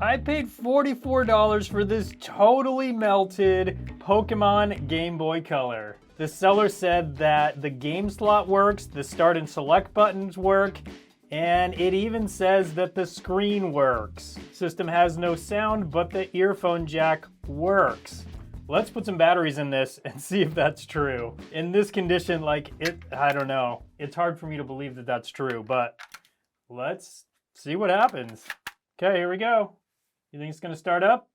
I paid $44 for this totally melted Pokemon Game Boy Color. The seller said that the game slot works, the start and select buttons work, and it even says that the screen works. System has no sound, but the earphone jack works. Let's put some batteries in this and see if that's true. In this condition, I don't know. It's hard for me to believe that that's true, but let's see what happens. Okay, here we go. You think it's gonna start up?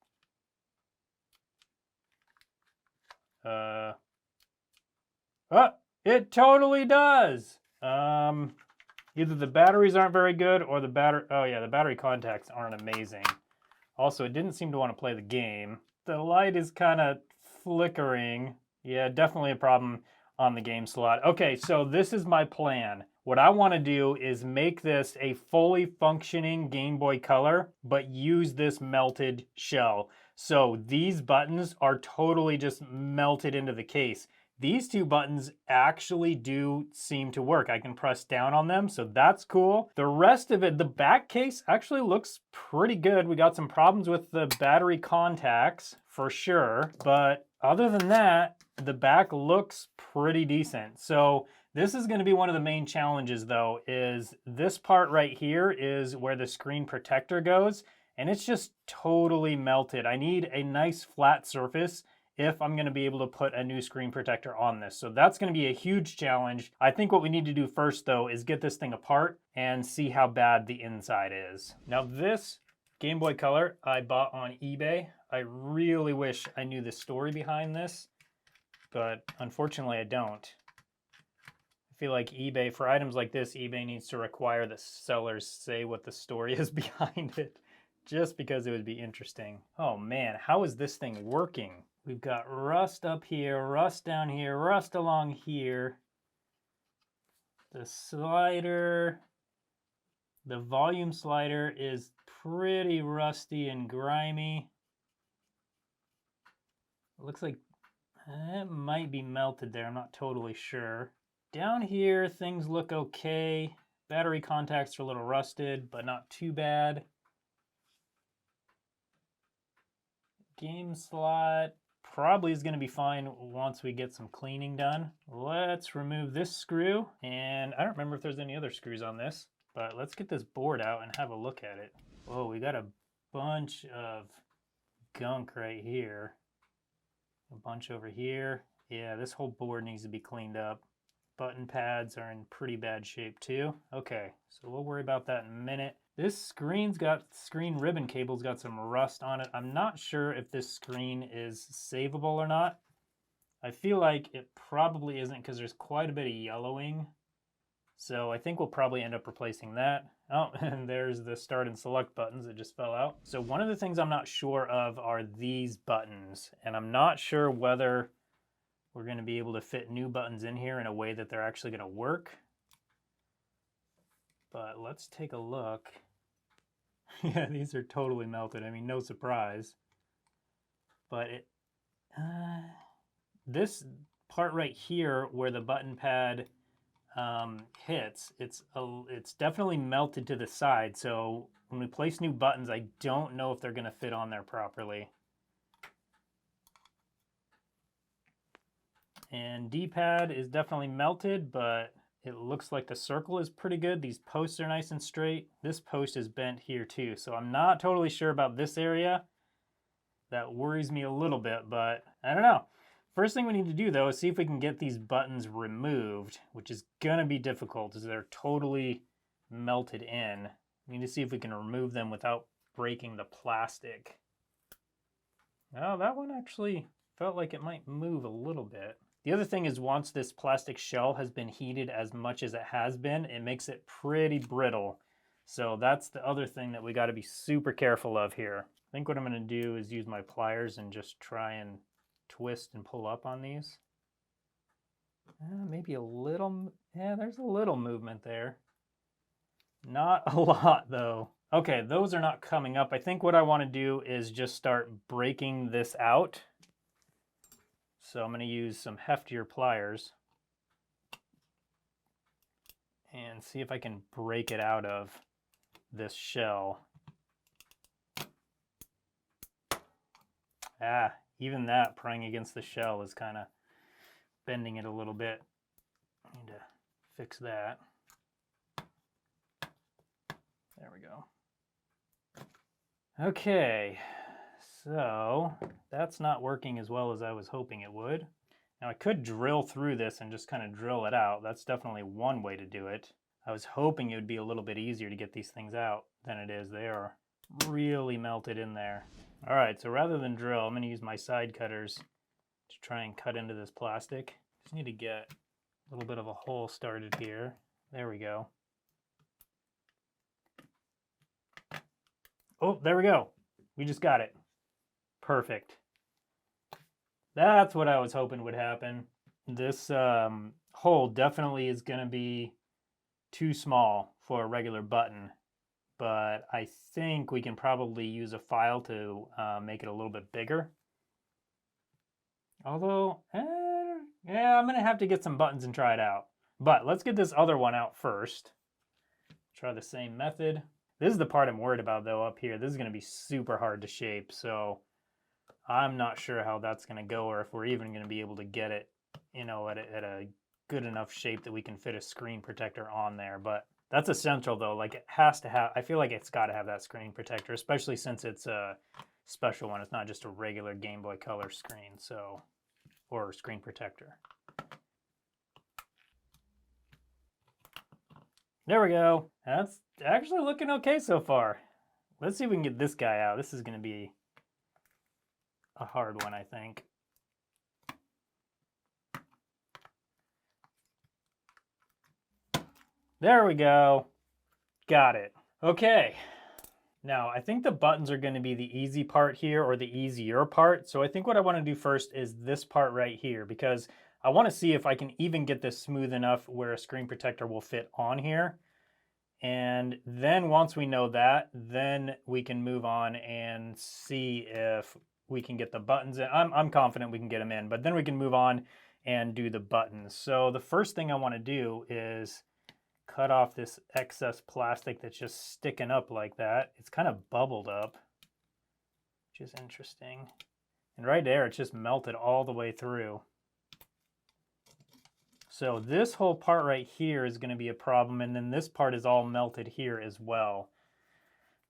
Oh, it totally does. Either the batteries aren't very good or the battery contacts aren't amazing. Also, it didn't seem to want to play the game. The light is kind of flickering. Yeah, definitely a problem on the game slot. Okay, so this is my plan. What I want to do is make this a fully functioning Game Boy Color, but use this melted shell. So these buttons are totally just melted into the case. These two buttons actually do seem to work. I can press down on them, so that's cool. The rest of it, the back case actually looks pretty good. We got some problems with the battery contacts for sure, but other than that, the back looks pretty decent. So this is going to be one of the main challenges though, is this part right here is where the screen protector goes, and it's just totally melted. I need a nice flat surface if I'm going to be able to put a new screen protector on this. So that's going to be a huge challenge. I think what we need to do first though is get this thing apart and see how bad the inside is. Now this Game Boy Color I bought on eBay. I really wish I knew the story behind this, but unfortunately I don't. I feel like eBay, for items like this, eBay needs to require the sellers say what the story is behind it, just because it would be interesting. Oh man, how is this thing working? We've got rust up here, rust down here, rust along here. The slider, the volume slider is pretty rusty and grimy. It looks like it might be melted there, I'm not totally sure. Down here, things look okay. Battery contacts are a little rusted, but not too bad. Game slot probably is going to be fine once we get some cleaning done. Let's remove this screw, and I don't remember if there's any other screws on this, but let's get this board out and have a look at it. Whoa, we got a bunch of gunk right here. A bunch over here. Yeah, this whole board needs to be cleaned up. Button pads are in pretty bad shape too. Okay, so we'll worry about that in a minute. This screen ribbon cable's got some rust on it. I'm not sure if this screen is savable or not. I feel like it probably isn't because there's quite a bit of yellowing. So I think we'll probably end up replacing that. Oh, and there's the start and select buttons that just fell out. So one of the things I'm not sure of are these buttons, and I'm not sure whether we're going to be able to fit new buttons in here in a way that they're actually going to work. But let's take a look. Yeah, these are totally melted. I mean, no surprise. But this part right here where the button pad hits, it's definitely melted to the side. So when we place new buttons, I don't know if they're going to fit on there properly. And D-pad is definitely melted, but it looks like the circle is pretty good. These posts are nice and straight. This post is bent here too, so I'm not totally sure about this area. That worries me a little bit, but I don't know. First thing we need to do though is see if we can get these buttons removed, which is gonna be difficult as they're totally melted in. We need to see if we can remove them without breaking the plastic. Oh, that one actually felt like it might move a little bit. The other thing is once this plastic shell has been heated as much as it has been, it makes it pretty brittle. So that's the other thing that we got to be super careful of here. I think what I'm going to do is use my pliers and just try and twist and pull up on these. Maybe a little, yeah, there's a little movement there. Not a lot though. Okay, those are not coming up. I think what I want to do is just start breaking this out. So I'm going to use some heftier pliers and see if I can break it out of this shell. Even that praying against the shell is kind of bending it a little bit. I need to fix that. There we go. Okay, so that's not working as well as I was hoping it would. Now I could drill through this and just kind of drill it out. That's definitely one way to do it. I was hoping it would be a little bit easier to get these things out than it is. They are really melted in there. All right, so rather than drill, I'm gonna use my side cutters to try and cut into this plastic. Just need to get a little bit of a hole started here. There we go. Oh, there we go. We just got it. Perfect. That's what I was hoping would happen. This hole definitely is going to be too small for a regular button, but I think we can probably use a file to make it a little bit bigger. Although, yeah, I'm going to have to get some buttons and try it out. But let's get this other one out first. Try the same method. This is the part I'm worried about, though, up here. This is going to be super hard to shape, so I'm not sure how that's going to go, or if we're even going to be able to get it, you know, at a good enough shape that we can fit a screen protector on there. But that's essential, though. Like, it has to have, I feel like it's got to have that screen protector, especially since it's a special one. It's not just a regular Game Boy Color screen, so, or screen protector. There we go. That's actually looking okay so far. Let's see if we can get this guy out. This is going to be a hard one, I think. There we go. Got it. Okay. Now, I think the buttons are going to be the easy part here, or the easier part. So I think what I want to do first is this part right here, because I want to see if I can even get this smooth enough where a screen protector will fit on here. And then once we know that, then we can move on and see if we can get the buttons in. I'm confident we can get them in, but then we can move on and do the buttons. So the first thing I want to do is cut off this excess plastic that's just sticking up like that. It's kind of bubbled up, which is interesting. And right there, it's just melted all the way through. So this whole part right here is going to be a problem, and then this part is all melted here as well.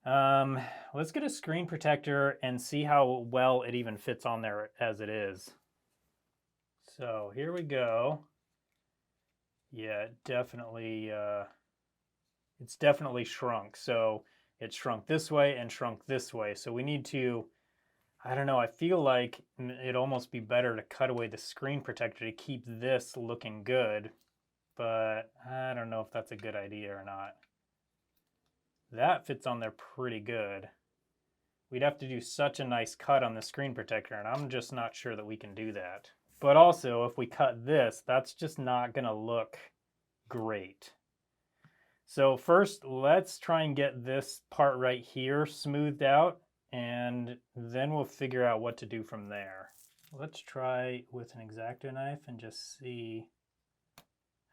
Let's get a screen protector and see how well it even fits on there as it is. So here we go. Yeah, definitely, it's definitely shrunk. So it shrunk this way and shrunk this way. So we need to, I don't know, I feel like it'd almost be better to cut away the screen protector to keep this looking good, but I don't know if that's a good idea or not. That fits on there pretty good. We'd have to do such a nice cut on the screen protector, and I'm just not sure that we can do that. But also, if we cut this, that's just not gonna look great. So first, let's try and get this part right here smoothed out, and then we'll figure out what to do from there. Let's try with an X-Acto knife and just see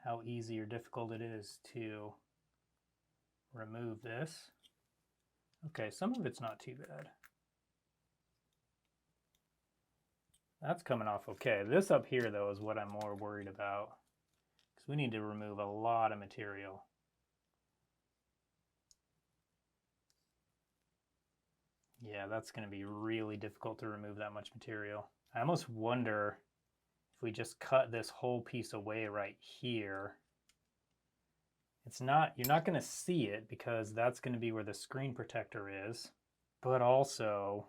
how easy or difficult it is to remove this. Okay, some of it's not too bad. That's coming off okay. This up here, though, is what I'm more worried about, because we need to remove a lot of material. Yeah, that's going to be really difficult to remove that much material. I almost wonder if we just cut this whole piece away right here. It's not, you're not going to see it because that's going to be where the screen protector is, but also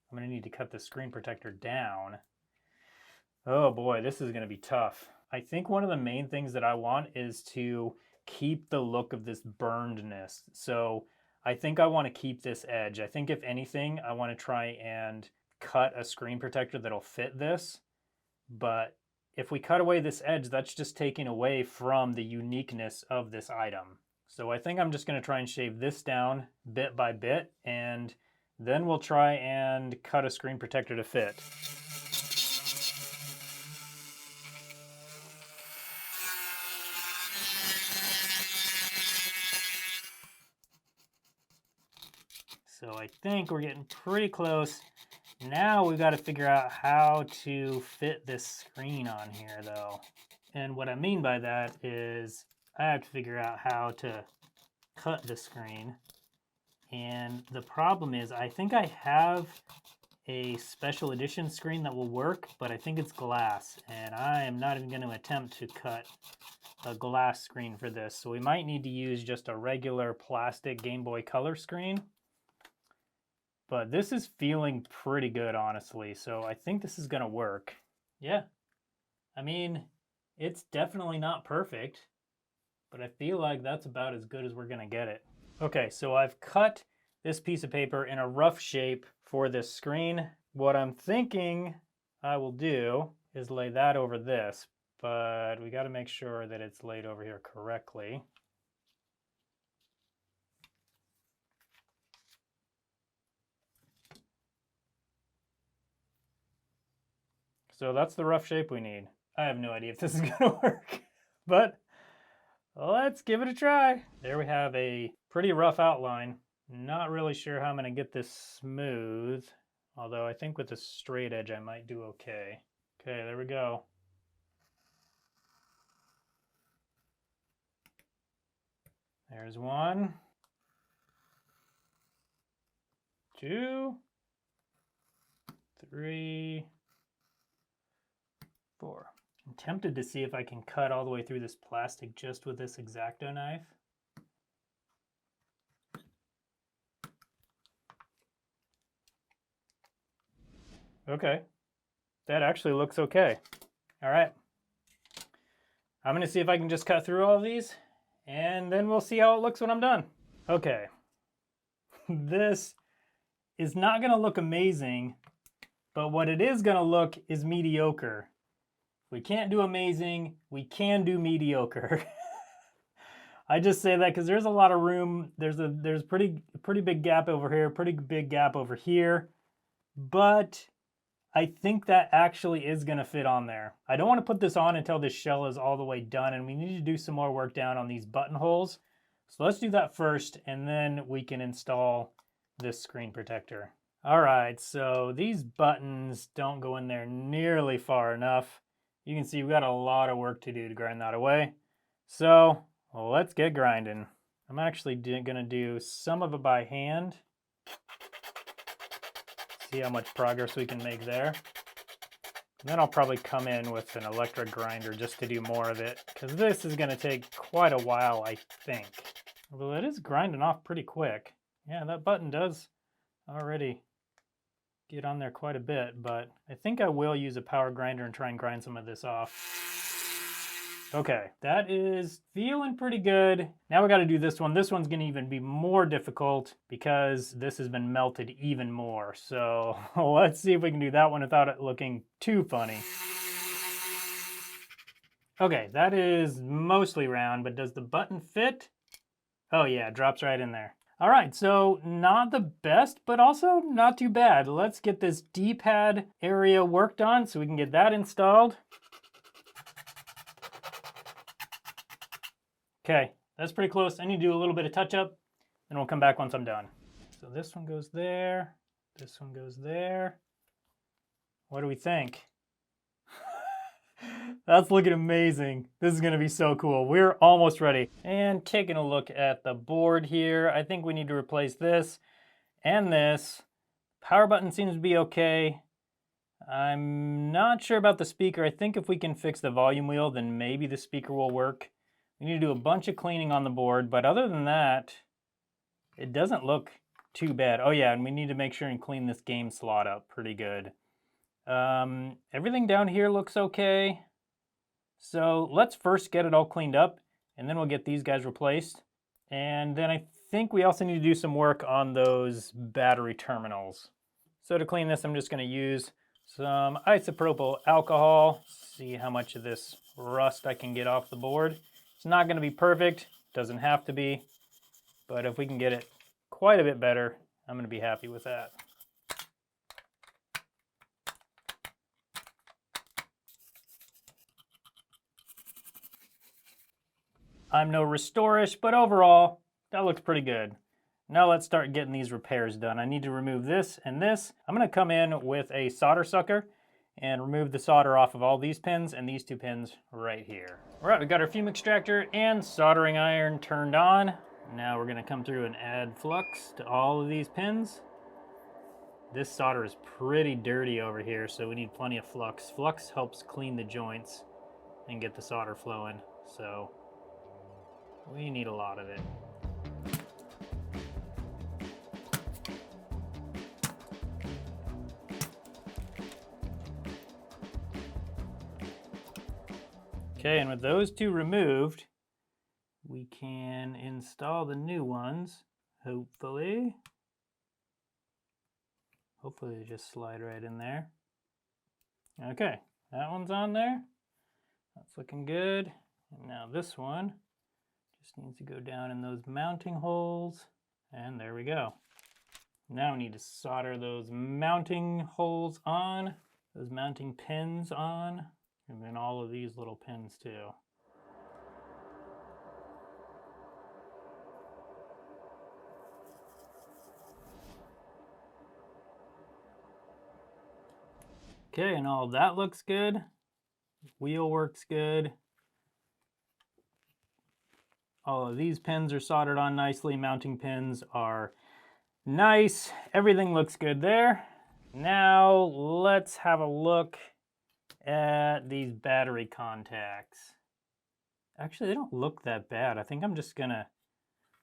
I'm going to need to cut the screen protector down. Oh boy, this is going to be tough. I think one of the main things that I want is to keep the look of this burnedness. So I think I want to keep this edge. I think if anything, I want to try and cut a screen protector that'll fit this. But if we cut away this edge, that's just taking away from the uniqueness of this item. So I think I'm just going to try and shave this down bit by bit, and then we'll try and cut a screen protector to fit. So I think we're getting pretty close. Now we've got to figure out how to fit this screen on here though. And what I mean by that is I have to figure out how to cut the screen. And the problem is I think I have a special edition screen that will work, but I think it's glass. And I am not even going to attempt to cut a glass screen for this. So we might need to use just a regular plastic Game Boy Color screen. But this is feeling pretty good, honestly. So I think this is going to work. Yeah. I mean, it's definitely not perfect, but I feel like that's about as good as we're going to get it. Okay, so I've cut this piece of paper in a rough shape for this screen. What I'm thinking I will do is lay that over this, but we got to make sure that it's laid over here correctly. So that's the rough shape we need. I have no idea if this is going to work, but let's give it a try. There we have a pretty rough outline. Not really sure how I'm going to get this smooth, although I think with a straight edge I might do okay. Okay, there we go. There's 1, 2, 3, 4. I'm tempted to see if I can cut all the way through this plastic just with this X-Acto knife. Okay, that actually looks okay. All right, I'm gonna see if I can just cut through all of these, and then we'll see how it looks when I'm done. Okay, this is not gonna look amazing, but what it is gonna look is mediocre. We can't do amazing, we can do mediocre. I just say that because there's a lot of room. There's pretty big gap over here, pretty big gap over here, but I think that actually is going to fit on there. I don't want to put this on until this shell is all the way done, and we need to do some more work down on these buttonholes. So let's do that first, and then we can install this screen protector. All right, so these buttons don't go in there nearly far enough. You can see we've got a lot of work to do to grind that away. So let's get grinding. I'm actually going to do some of it by hand. See how much progress we can make there. And then I'll probably come in with an electric grinder just to do more of it, because this is going to take quite a while, I think. Although it is grinding off pretty quick. Yeah, that button does already get on there quite a bit, but I think I will use a power grinder and try and grind some of this off. Okay, that is feeling pretty good. Now we got to do this one. This one's going to even be more difficult because this has been melted even more. So let's see if we can do that one without it looking too funny. Okay, that is mostly round, but does the button fit? Oh yeah, it drops right in there. All right, so not the best, but also not too bad. Let's get this D-pad area worked on so we can get that installed. Okay, that's pretty close. I need to do a little bit of touch up, and we'll come back once I'm done. So this one goes there, this one goes there. What do we think? That's looking amazing. This is gonna be so cool. We're almost ready. And taking a look at the board here, I think we need to replace this and this. Power button seems to be okay. I'm not sure about the speaker. I think if we can fix the volume wheel, then maybe the speaker will work. We need to do a bunch of cleaning on the board, but other than that, it doesn't look too bad. Oh yeah, and we need to make sure and clean this game slot up pretty good. Everything down here looks okay. So let's first get it all cleaned up, and then we'll get these guys replaced. And then I think we also need to do some work on those battery terminals. So to clean this, I'm just going to use some isopropyl alcohol, see how much of this rust I can get off the board. It's not going to be perfect, doesn't have to be, but if we can get it quite a bit better, I'm going to be happy with that. I'm no restorish, but overall, that looks pretty good. now let's start getting these repairs done. I need to remove this and this. I'm gonna come in with a solder sucker and remove the solder off of all these pins and these 2 pins right here. All right, we got our fume extractor and soldering iron turned on. Now we're gonna come through and add flux to all of these pins. This solder is pretty dirty over here, so we need plenty of flux. Flux helps clean the joints and get the solder flowing, so we need a lot of it. Okay, and with those 2 removed, we can install the new ones, hopefully. Hopefully they just slide right in there. Okay, that one's on there. That's looking good. And now this one just needs to go down in those mounting holes. And there we go. Now we need to solder those mounting holes on, those mounting pins on, and then all of these little pins too. Okay, and all that looks good. Wheel works good. All of these pins are soldered on nicely. Mounting pins are nice. Everything looks good there. Now let's have a look at these battery contacts. Actually, they don't look that bad. I think I'm just gonna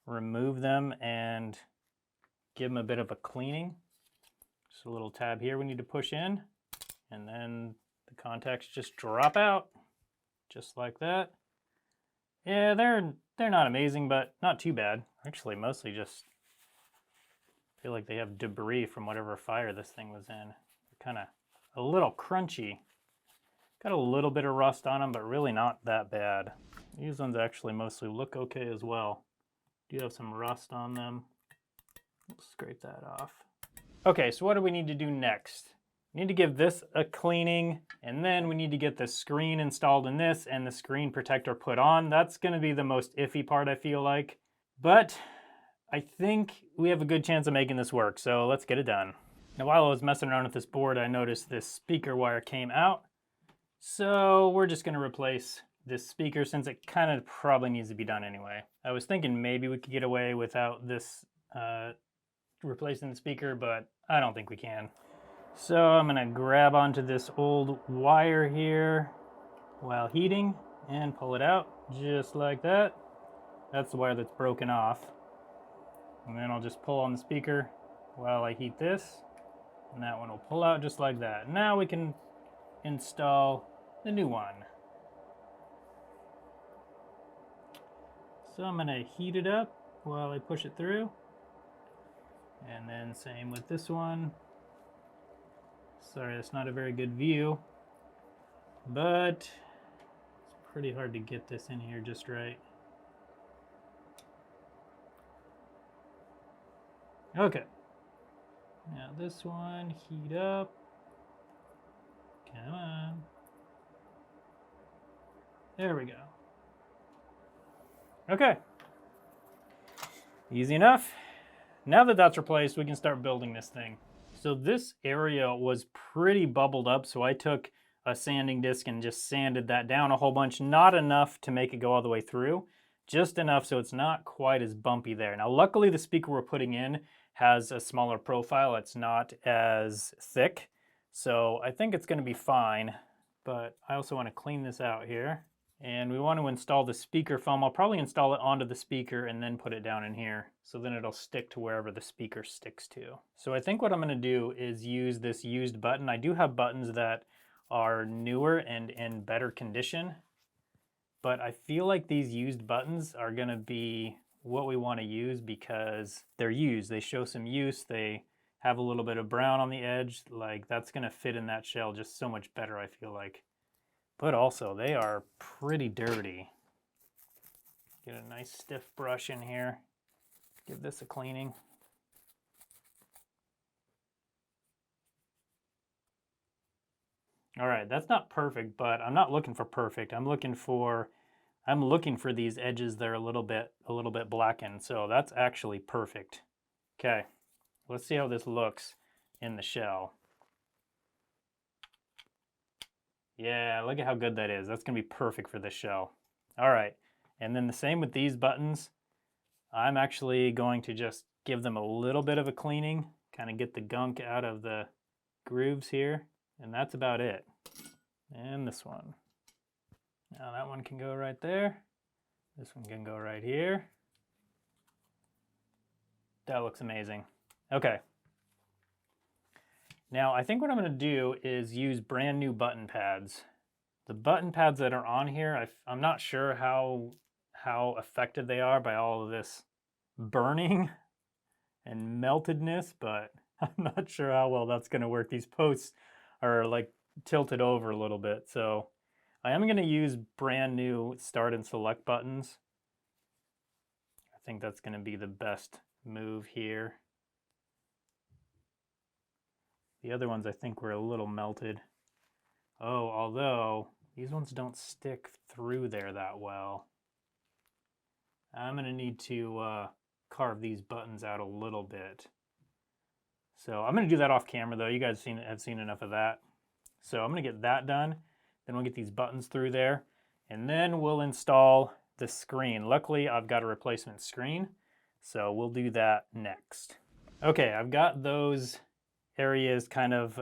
remove them and give them a bit of a cleaning. Just a little tab here we need to push in, and then the contacts just drop out, just like that. Yeah, they're not amazing, but not too bad. Actually, mostly just feel like they have debris from whatever fire this thing was in. They're kind of a little crunchy. Got a little bit of rust on them, but really not that bad. These ones actually mostly look okay as well. Do have some rust on them. Let's scrape that off. Okay, so what do we need to do next? We need to give this a cleaning, and then we need to get the screen installed in this and the screen protector put on. That's gonna be the most iffy part, I feel like. But I think we have a good chance of making this work, so let's get it done. Now, while I was messing around with this board, I noticed this speaker wire came out. So we're just gonna replace this speaker since it kind of probably needs to be done anyway. I was thinking maybe we could get away without this replacing the speaker, but I don't think we can. So I'm gonna grab onto this old wire here while heating and pull it out just like that. That's the wire that's broken off. And then I'll just pull on the speaker while I heat this, and that one will pull out just like that. Now we can install the new one. So I'm gonna heat it up while I push it through. And then same with this one. Sorry, that's not a very good view, but it's pretty hard to get this in here just right. Okay. Now this one, heat up. Come on. There we go. Okay. Easy enough. Now that that's replaced, we can start building this thing. So this area was pretty bubbled up, so I took a sanding disc and just sanded that down a whole bunch. Not enough to make it go all the way through, just enough so it's not quite as bumpy there. Now luckily the speaker we're putting in has a smaller profile. It's not as thick, so I think it's going to be fine. But I also want to clean this out here. And we want to install the speaker foam. I'll probably install it onto the speaker and then put it down in here, so then it'll stick to wherever the speaker sticks to. So I think what I'm going to do is use this used button. I do have buttons that are newer and in better condition, but I feel like these used buttons are going to be what we want to use because they're used. They show some use. They have a little bit of brown on the edge. Like, that's going to fit in that shell just so much better, I feel like. But also, they are pretty dirty. Get a nice stiff brush in here. Give this a cleaning. All right, that's not perfect, but I'm not looking for perfect. I'm looking for these edges that are a little bit blackened. So that's actually perfect. Okay, let's see how this looks in the shell. Yeah, look at how good that is. That's gonna be perfect for this shell. All right, and then the same with these buttons. I'm actually going to just give them a little bit of a cleaning, kind of get the gunk out of the grooves here, and that's about it. And this one. Now that one can go right there. This one can go right here. That looks amazing. Okay. Now I think what I'm going to do is use brand new button pads. The button pads that are on here, I'm not sure how affected they are by all of this burning and meltedness, but I'm not sure how well that's going to work. These posts are like tilted over a little bit, so I am going to use brand new start and select buttons. I think that's going to be the best move here. The other ones I think were a little melted. Oh, although these ones don't stick through there that well. I'm going to need to carve these buttons out a little bit. So I'm going to do that off camera though. You guys have seen enough of that. So I'm going to get that done. Then we'll get these buttons through there. And then we'll install the screen. Luckily, I've got a replacement screen. So we'll do that next. Okay, I've got those areas kind of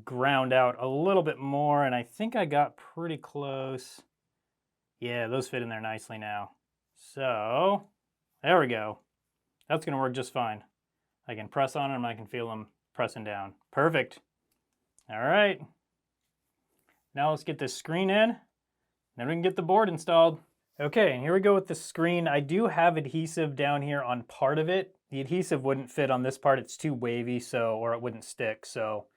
ground out a little bit more. And I think I got pretty close. Yeah, those fit in there nicely now. So there we go. That's going to work just fine. I can press on them, I can feel them pressing down. Perfect. All right. Now let's get this screen in, then we can get the board installed. Okay, and here we go with the screen. I do have adhesive down here on part of it. The adhesive wouldn't fit on this part. It's too wavy, or it wouldn't stick. So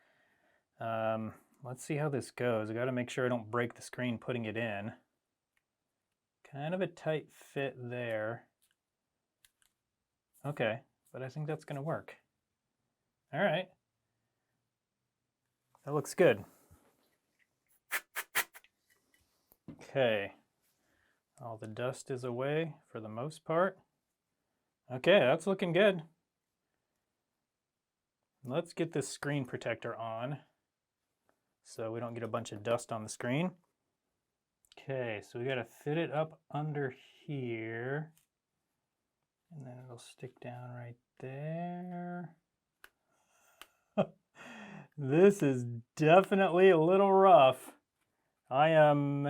let's see how this goes. I got to make sure I don't break the screen putting it in. Kind of a tight fit there. Okay, but I think that's going to work. All right. That looks good. Okay. All the dust is away for the most part. Okay, that's looking good. Let's get this screen protector on so we don't get a bunch of dust on the screen. Okay, so we got to fit it up under here. And then it'll stick down right there. This is definitely a little rough. I am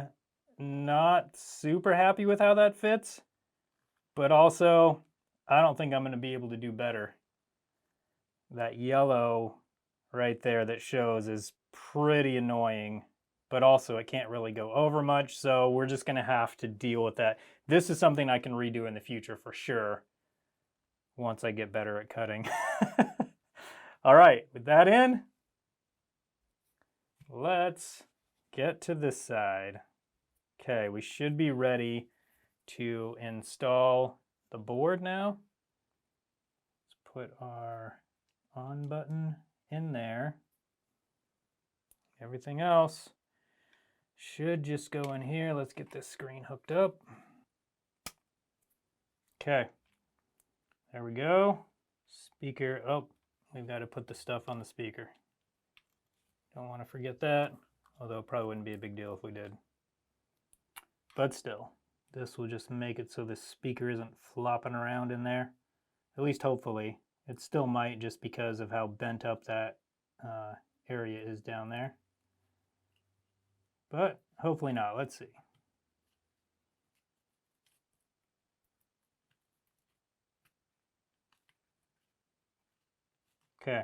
not super happy with how that fits, but also I don't think I'm going to be able to do better. That yellow right there that shows is pretty annoying, but also it can't really go over much, so we're just going to have to deal with that. This is something I can redo in the future for sure, once I get better at cutting. All right, with that in, let's get to this side. Okay, we should be ready to install the board now. Let's put our on button in there. Everything else should just go in here. Let's get this screen hooked up. Okay, there we go. Speaker, oh, we've got to put the stuff on the speaker. Don't want to forget that, although it probably wouldn't be a big deal if we did. But still, this will just make it so the speaker isn't flopping around in there. At least hopefully. It still might, just because of how bent up that area is down there. But hopefully not. Let's see. Okay,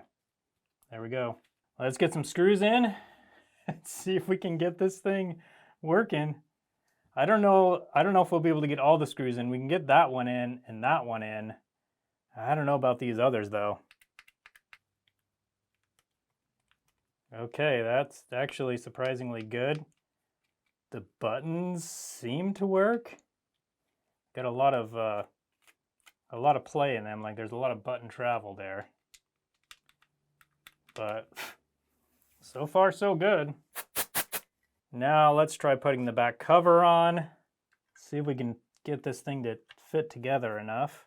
there we go. Let's get some screws in and see if we can get this thing working. I don't know if we'll be able to get all the screws in. We can get that one in and that one in. I don't know about these others though. Okay, that's actually surprisingly good. The buttons seem to work. Got a lot of play in them. Like there's a lot of button travel there. But so far so good. Now let's try putting the back cover on. See if we can get this thing to fit together enough.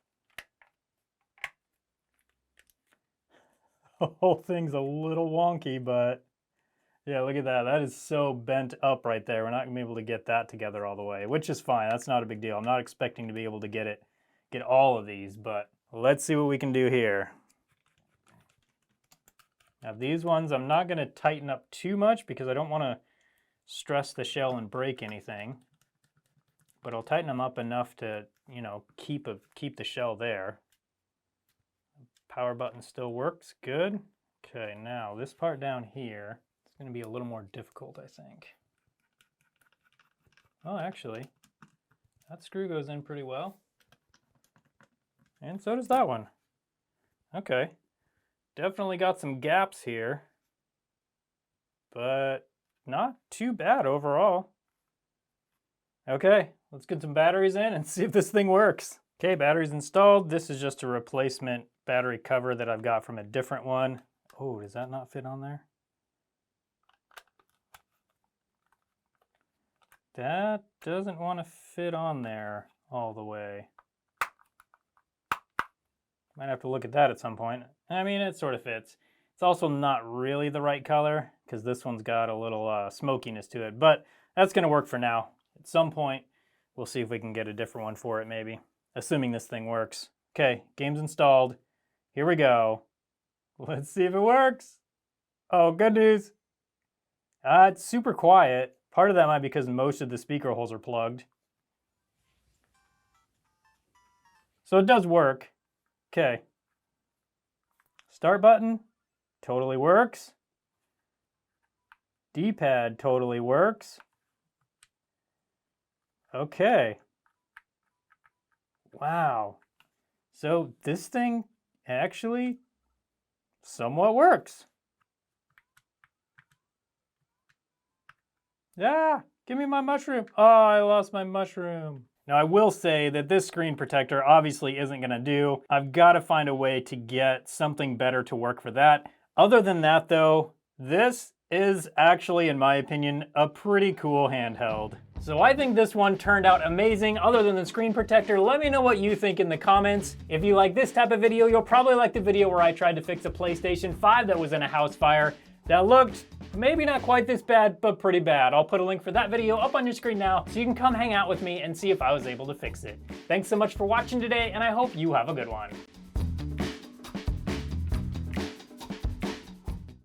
The whole thing's a little wonky, but yeah, look at that. That is so bent up right there. We're not gonna be able to get that together all the way, which is fine. That's not a big deal. I'm not expecting to be able to get all of these, but let's see what we can do here. Now these ones, I'm not gonna tighten up too much because I don't wanna stress the shell and break anything, but I'll tighten them up enough to, you know, keep the shell there. Power button still works, good. Okay, now this part down here, it's gonna be a little more difficult, I think. Oh, actually, that screw goes in pretty well. And so does that one. Okay, definitely got some gaps here, but not too bad overall. Okay, let's get some batteries in and see if this thing works. Okay, batteries installed. This is just a replacement battery cover that I've got from a different one. Oh, does that not fit on there? That doesn't want to fit on there all the way. Might have to look at that at some point. I mean, it sort of fits. It's also not really the right color because this one's got a little smokiness to it, but that's gonna work for now. At some point, we'll see if we can get a different one for it maybe, assuming this thing works. Okay, game's installed. Here we go. Let's see if it works. Oh, good news. It's super quiet. Part of that might be because most of the speaker holes are plugged. So it does work. Okay. Start button, totally works. D-pad totally works. Okay. Wow. So this thing actually somewhat works. Ah, give me my mushroom. Oh, I lost my mushroom. Now I will say that this screen protector obviously isn't gonna do. I've gotta find a way to get something better to work for that. Other than that though, this is actually, in my opinion, a pretty cool handheld. So I think this one turned out amazing. Other than the screen protector, let me know what you think in the comments. If you like this type of video, you'll probably like the video where I tried to fix a PlayStation 5 that was in a house fire. That looked maybe not quite this bad, but pretty bad. I'll put a link for that video up on your screen now so you can come hang out with me and see if I was able to fix it. Thanks so much for watching today, and I hope you have a good one.